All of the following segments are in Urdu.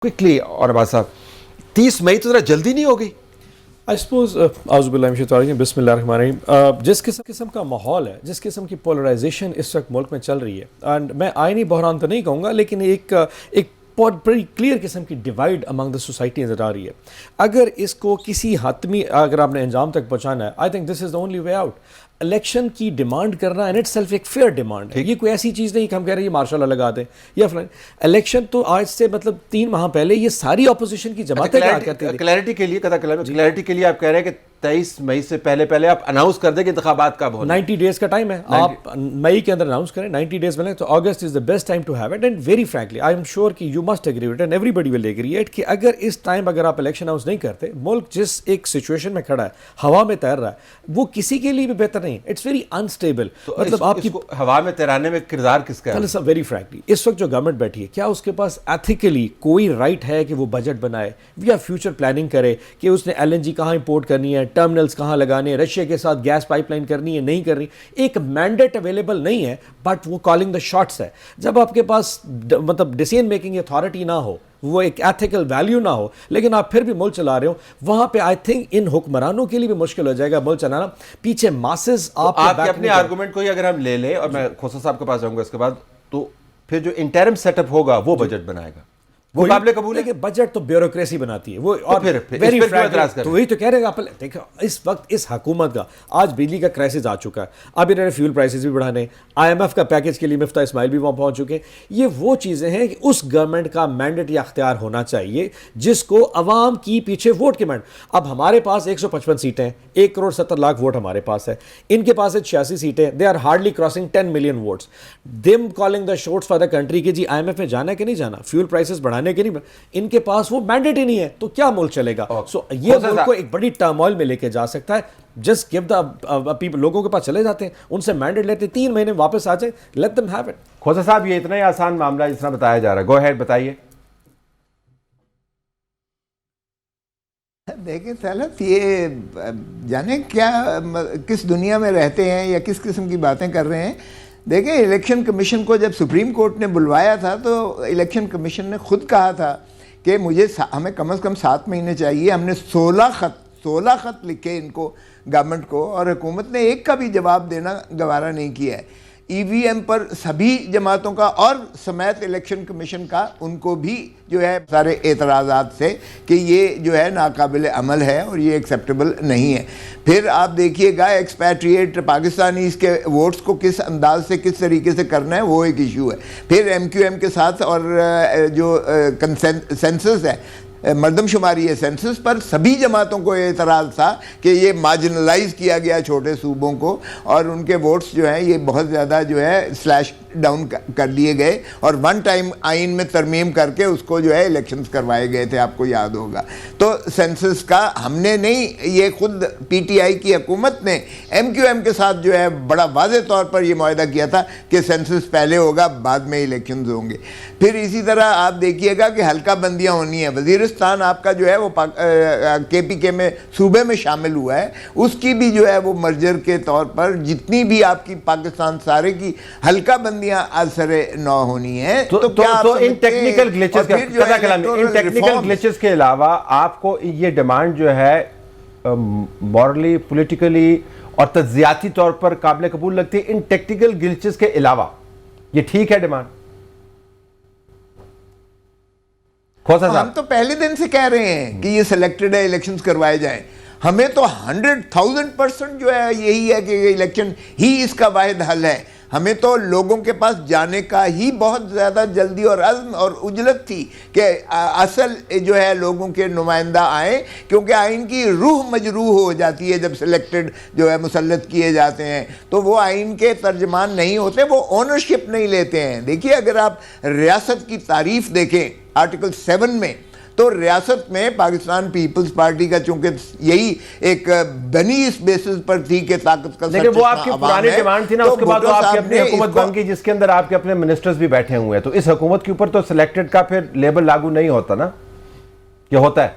Quickly, اور عباس صاحب 30 مئی تو ذرا جلدی نہیں ہو گئی؟ آئی سپوز اعوذ باللہ من الشیطان الرجیم بسم اللہ الرحمن الرحیم. جس قسم کا ماحول ہے، جس قسم کی پولرائزیشن اس وقت ملک میں چل رہی ہے، اینڈ میں آئینی بحران تو نہیں کہوں گا، لیکن ایک بڑی کلیئر قسم کی ڈیوائڈ امنگ دا سوسائٹی نظر آ رہی ہے. اگر اس کو کسی حتمی اگر آپ نے انجام تک پہنچانا ہے، I think this is the only way out. Election کی ڈیمانڈ کرنا ان اٹ سیلف ایک فیئر ڈیمانڈ ہے. یہ کوئی ایسی چیز نہیں کہ ہم کہہ رہے ہیں مارشل لا لگا دیں یا فلان. الیکشن تو آج سے مطلب 3 ماہ پہلے یہ ساری اپوزیشن کی جماعتیں کیا کرتی تھیں. کلیئرٹی کے لیے کلیئرٹی کے لیے آپ کہہ رہے ہیں کہ 23 مئی سے پہلے آپ اناؤنس کر دیں کہ انتخابات کب ہونا. 90 ڈیز کا ٹائم ہے، آپ مئی کے اندر اناؤنس کریں. 90 ڈیز ملیں تو August is the best time to have it. And very frankly I am sure کہ you must agree with and everybody will agree it کہ اگر اس ٹائم اگر آپ الیکشن اناؤنس نہیں کرتے، ملک جس ایک سچویشن میں کھڑا ہے، ہوا میں تیر رہا ہے، وہ کسی کے لیے بھی بہتر نہیں. It's very unstable. مطلب آپ کی ہوا میں تیرانے میں کردار کس کا ہے؟ ویری فرینکلی اس وقت جو گورنمنٹ بیٹھی ہے، کیا اس کے پاس ایتھیکلی کوئی رائٹ ہے کہ وہ بجٹ بنائے یا فیوچر پلاننگ کرے کہ اس نے LNG کہاں امپورٹ کرنی ہے، ٹرمنلز کہاں لگانے ہیں، رشیا کے ساتھ گیس پائپ لائن کرنی ہے نہیں کرنی. ایک مینڈیٹ اویلیبل نہیں ہے، بٹ وہ کالنگ دا شاٹس ہے. جب آپ کے پاس مطلب ڈیسیژن میکنگ اتھارٹی نہ ہو، وہ ایک ایتھیکل ویلیو نہ ہو، لیکن آپ پھر بھی ملک چلا رہے ہو، وہاں پہ آئی تھنک ان حکمرانوں کے لیے بھی مشکل ہو جائے گا ملک چلانا. پیچھے ماسز آپ کے اپنے آرگومنٹ کو ہی اگر ہم لے لیں، اور میں کھوسا صاحب کے پاس جاؤں گا اس کے بعد، تو پھر جو انٹرم سیٹ اپ ہوگا وہ بجٹ بنائے گا، وہ قابل قبول ہے کہ بجٹ تو بیوروکریسی بناتی ہے. وہ اور پھر تو وہی تو کہہ رہے ہیں. آپ دیکھو اس وقت اس حکومت کا آج بجلی کا کرائسس آ چکا ہے، اب انہوں نے فیول پرائسز بھی بڑھانے، IMF کا پیکج کے لیے مفتاح اسماعیل بھی وہاں پہنچ چکے ہیں. یہ وہ چیزیں ہیں کہ اس گورنمنٹ کا مینڈیٹ یا اختیار ہونا چاہیے جس کو عوام کی پیچھے ووٹ کے مینڈ. اب ہمارے پاس 155 سیٹیں ہیں، 1.70 کروڑ ووٹ ہمارے پاس ہے. ان کے پاس ہے 86 سیٹیں. They are hardly crossing 10 million votes. Them calling the shots for the country کہ جی IMF میں جانا کہ نہیں جانا، فیول پرائسز بڑھانے کے نہیں. ان کے پاس وہ مینڈیٹ ہی نہیں ہے، تو کیا ملک چلے گا؟ سو یہ ملک کو ایک بڑی ٹرموائل میں لے کے جا سکتا ہے. Just give the people. لوگوں کے پاس چلے جاتے ہیں، ان سے مینڈیٹ لیتے ہیں، 3 مہینے واپس آ جائیں، لیٹ دم ہیو اٹ. کھوسا صاحب یہ اتنا ہی آسان معاملہ جس طرح بتایا جا رہا ہے، گو ہیڈ بتائیے. دیکھیں طلعت، یہ جانے کیا کس دنیا میں رہتے ہیں یا کس قسم کی باتیں کر رہے ہیں. دیکھیں الیکشن کمیشن کو جب سپریم کورٹ نے بلوایا تھا تو الیکشن کمیشن نے خود کہا تھا کہ ہمیں کم از کم 7 مہینے چاہیے. ہم نے 16 خط لکھے ان کو، گورنمنٹ کو، اور حکومت نے ایک کا بھی جواب دینا گوارا نہیں کیا ہے. EVM پر سبھی جماعتوں کا اور سمیت الیکشن کمیشن کا، ان کو بھی جو ہے سارے اعتراضات سے کہ یہ جو ہے ناقابل عمل ہے اور یہ ایکسیپٹیبل نہیں ہے. پھر آپ دیکھیے گا ایکسپیٹریٹ پاکستانیز کے ووٹس کو کس انداز سے کس طریقے سے کرنا ہے، وہ ایک ایشو ہے. پھر MQM کے ساتھ اور جو سینسس ہے، مردم شماری ہے، سینسس پر سبھی جماعتوں کو اعتراض تھا کہ یہ مارجنلائز کیا گیا چھوٹے صوبوں کو، اور ان کے ووٹس جو ہیں یہ بہت زیادہ جو ہے سلیش ڈاؤن کر دیے گئے، اور ون ٹائم آئین میں ترمیم کر کے اس کو جو ہے الیکشنز کروائے گئے تھے، آپ کو یاد ہوگا. تو سینسس کا ہم نے نہیں، یہ خود PTI کی حکومت نے MQM کے ساتھ جو ہے بڑا واضح طور پر یہ معاہدہ کیا تھا کہ سینسس پہلے ہوگا، بعد میں الیکشنز ہوں گے. پھر اسی طرح آپ دیکھیے گا کہ حلقہ بندیاں ہونی ہیں. وزیرستان آپ کا جو ہے وہ KPK میں صوبے میں شامل ہوا ہے، اس کی بھی جو ہے وہ مرجر کے طور پر جتنی بھی آپ کی پاکستان سارے کی حلقہ بندیاں اثر نو ہونی ہیں. تو ان ٹیکنیکل گلیچز کے علاوہ آپ کو یہ ڈیمانڈ جو ہے مورلی، پولیٹیکلی اور تجزیاتی طور پر قابل قبول لگتی ہے؟ ان ٹیکنیکل گلیچز کے علاوہ یہ ٹھیک ہے ڈیمانڈ؟ ہم تو پہلے دن سے کہہ رہے ہیں کہ یہ سلیکٹڈ ہے، الیکشنز کروائے جائیں. ہمیں تو 100,000% جو ہے یہی ہے کہ الیکشن ہی اس کا واحد حل ہے. ہمیں تو لوگوں کے پاس جانے کا ہی بہت زیادہ جلدی اور عزم اور عجلت تھی کہ اصل جو ہے لوگوں کے نمائندہ آئیں، کیونکہ آئین کی روح مجروح ہو جاتی ہے جب سلیکٹڈ جو ہے مسلط کیے جاتے ہیں. تو وہ آئین کے ترجمان نہیں ہوتے، وہ اونرشپ نہیں لیتے ہیں. دیکھیے اگر آپ ریاست کی تعریف دیکھیں آرٹیکل 7 میں، تو ریاست میں پاکستان پیپلز پارٹی کا چونکہ یہی ایک بنی اس بیسس پر تھی کہ طاقت کا لیکن وہ آپ کی پرانی ڈیمانڈ تھی نا، اس کے بعد آپ کی اپنی حکومت بن گئی جس کے اندر آپ کے اپنے منسٹرز بھی بیٹھے ہوئے ہیں. تو اس حکومت کے اوپر تو سلیکٹڈ کا پھر لیبل لاگو نہیں ہوتا نا، یہ ہوتا ہے؟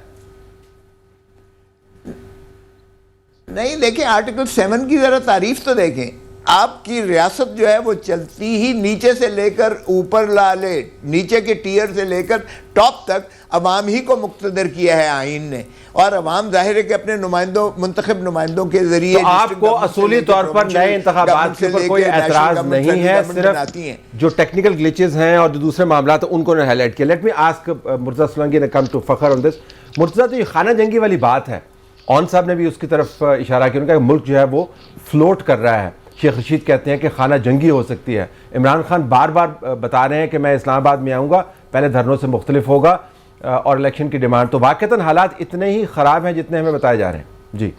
نہیں، دیکھیں آرٹیکل 7 کی ذرا تعریف تو دیکھیں. آپ کی ریاست جو ہے وہ چلتی ہی نیچے سے لے کر اوپر لالے، نیچے کے ٹیئر سے لے کر ٹاپ تک عوام ہی کو مقتدر کیا ہے آئین نے، اور عوام ظاہر ہے کہ اپنے نمائندوں، منتخب نمائندوں کے ذریعے تو آپ کو اصولی طور پر نئے انتخابات کے اوپر کوئی اعتراض نہیں ہے، صرف جو ٹیکنیکل گلیچز ہیں اور جو دوسرے معاملات ہیں ان کو ہائی لائٹ کیا. Let me ask Murtaza Solangi نے کم ٹو فخر آن دس. مرتضیٰ، تو یہ خانہ جنگی والی بات ہے، اون صاحب نے بھی اس کی طرف اشارہ کیا، انہوں نے کہا کہ ملک جو ہے وہ فلوٹ کر رہا ہے. شیخ رشید کہتے ہیں کہ خانہ جنگی ہو سکتی ہے. عمران خان بار بار بتا رہے ہیں کہ میں اسلام آباد میں آؤں گا، پہلے دھرنوں سے مختلف ہوگا اور الیکشن کی ڈیمانڈ. تو واقعتاً حالات اتنے ہی خراب ہیں جتنے ہمیں بتائے جا رہے ہیں. جی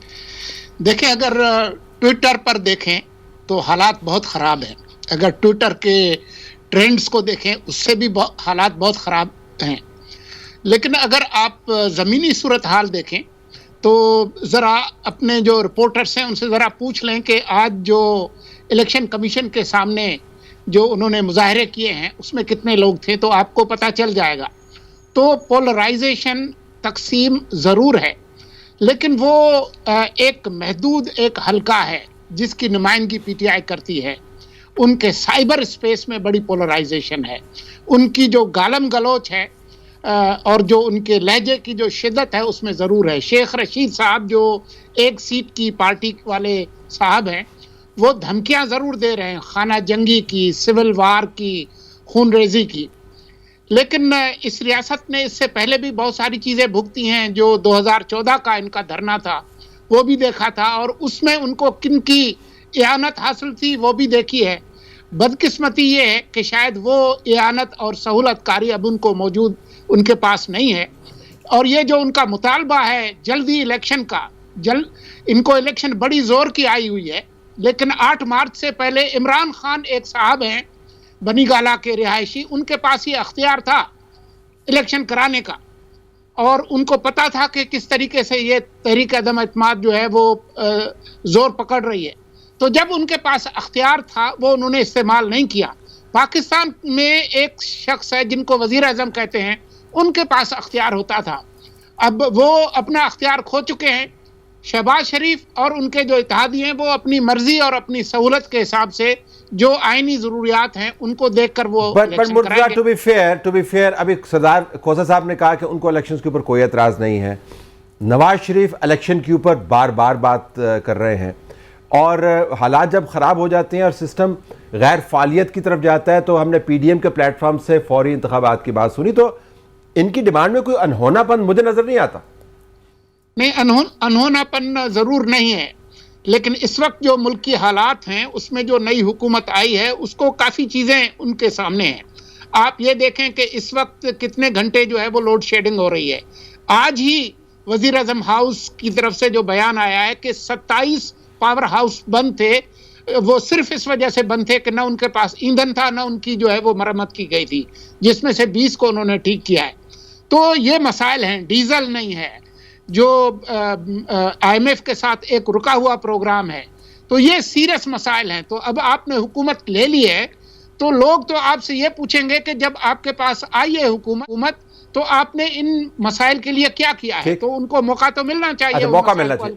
دیکھیں، اگر ٹویٹر پر دیکھیں تو حالات بہت خراب ہیں. اگر ٹویٹر کے ٹرینڈز کو دیکھیں اس سے بھی حالات بہت خراب ہیں. لیکن اگر آپ زمینی صورتحال دیکھیں تو ذرا اپنے جو رپورٹرز ہیں ان سے ذرا پوچھ لیں کہ آج جو الیکشن کمیشن کے سامنے جو انہوں نے مظاہرے کیے ہیں اس میں کتنے لوگ تھے، تو آپ کو پتہ چل جائے گا. تو پولرائزیشن، تقسیم ضرور ہے، لیکن وہ ایک محدود ایک حلقہ ہے جس کی نمائندگی پی ٹی آئی کرتی ہے. ان کے سائبر اسپیس میں بڑی پولرائزیشن ہے. ان کی جو گالم گلوچ ہے اور جو ان کے لہجے کی جو شدت ہے اس میں ضرور ہے. شیخ رشید صاحب جو ایک سیٹ کی پارٹی والے صاحب ہیں وہ دھمکیاں ضرور دے رہے ہیں، خانہ جنگی کی، سول وار کی، خون ریزی کی. لیکن اس ریاست نے اس سے پہلے بھی بہت ساری چیزیں بھگتی ہیں. جو 2014 کا ان کا دھرنا تھا وہ بھی دیکھا تھا، اور اس میں ان کو کن کی اعانت حاصل تھی وہ بھی دیکھی ہے. بدقسمتی یہ ہے کہ شاید وہ اعانت اور سہولت کاری اب ان کو موجود ان کے پاس نہیں ہے. اور یہ جو ان کا مطالبہ ہے جلدی الیکشن کا، ان کو الیکشن بڑی زور کی آئی ہوئی ہے. لیکن 8 مارچ سے پہلے عمران خان ایک صاحب ہیں بنی گالہ کے رہائشی، ان کے پاس یہ اختیار تھا الیکشن کرانے کا، اور ان کو پتا تھا کہ کس طریقے سے یہ تحریک عدم اعتماد جو ہے وہ زور پکڑ رہی ہے. تو جب ان کے پاس اختیار تھا وہ انہوں نے استعمال نہیں کیا. پاکستان میں ایک شخص ہے جن کو وزیر اعظم کہتے ہیں، ان کے پاس اختیار ہوتا تھا. اب وہ اپنا اختیار کھو چکے ہیں. شہباز شریف اور ان کے جو اتحادی ہیں وہ اپنی مرضی اور اپنی سہولت کے حساب سے جو آئینی ضروریات ہیں ان کو دیکھ کر وہ الیکشن کرائیں گے. ٹو بی فیئر ابھی سردار کھوسہ صاحب نے کہا کہ ان کو الیکشنز کے اوپر کوئی اعتراض نہیں ہے. نواز شریف الیکشن کے اوپر بار بار بات کر رہے ہیں، اور حالات جب خراب ہو جاتے ہیں اور سسٹم غیر فعالیت کی طرف جاتا ہے تو ہم نے پی ڈی ایم کے پلیٹ فارم سے فوری انتخابات کی بات سنی. تو ان کی ڈیمانڈ میں کوئی انہونا پن مجھے نظر نہیں آتا. نہیں، انہونا پن ضرور نہیں ہے، لیکن اس وقت جو ملک کی حالات ہیں اس میں جو نئی حکومت آئی ہے اس کو کافی چیزیں ان کے سامنے ہیں. آپ یہ دیکھیں کہ اس وقت کتنے گھنٹے جو ہے وہ لوڈ شیڈنگ ہو رہی ہے. آج ہی وزیر اعظم ہاؤس کی طرف سے جو بیان آیا ہے کہ 27 پاور ہاؤس بند تھے، وہ صرف اس وجہ سے بند تھے کہ نہ ان کے پاس ایندھن تھا، نہ ان کی جو ہے وہ مرمت کی گئی تھی، جس میں سے 20 کو انہوں نے ٹھیک کیا ہے. تو یہ مسائل ہیں. ڈیزل نہیں ہے، جو آئی ایم ایف کے ساتھ ایک رکا ہوا پروگرام ہے. تو یہ سیریس مسائل ہیں. تو اب آپ نے حکومت لے لی ہے تو لوگ تو آپ سے یہ پوچھیں گے کہ جب آپ کے پاس آئی ہے حکومت تو آپ نے ان مسائل کے لیے کیا کیا ہے. تو ان کو موقع تو ملنا چاہیے. موقع ملنا چاہیے.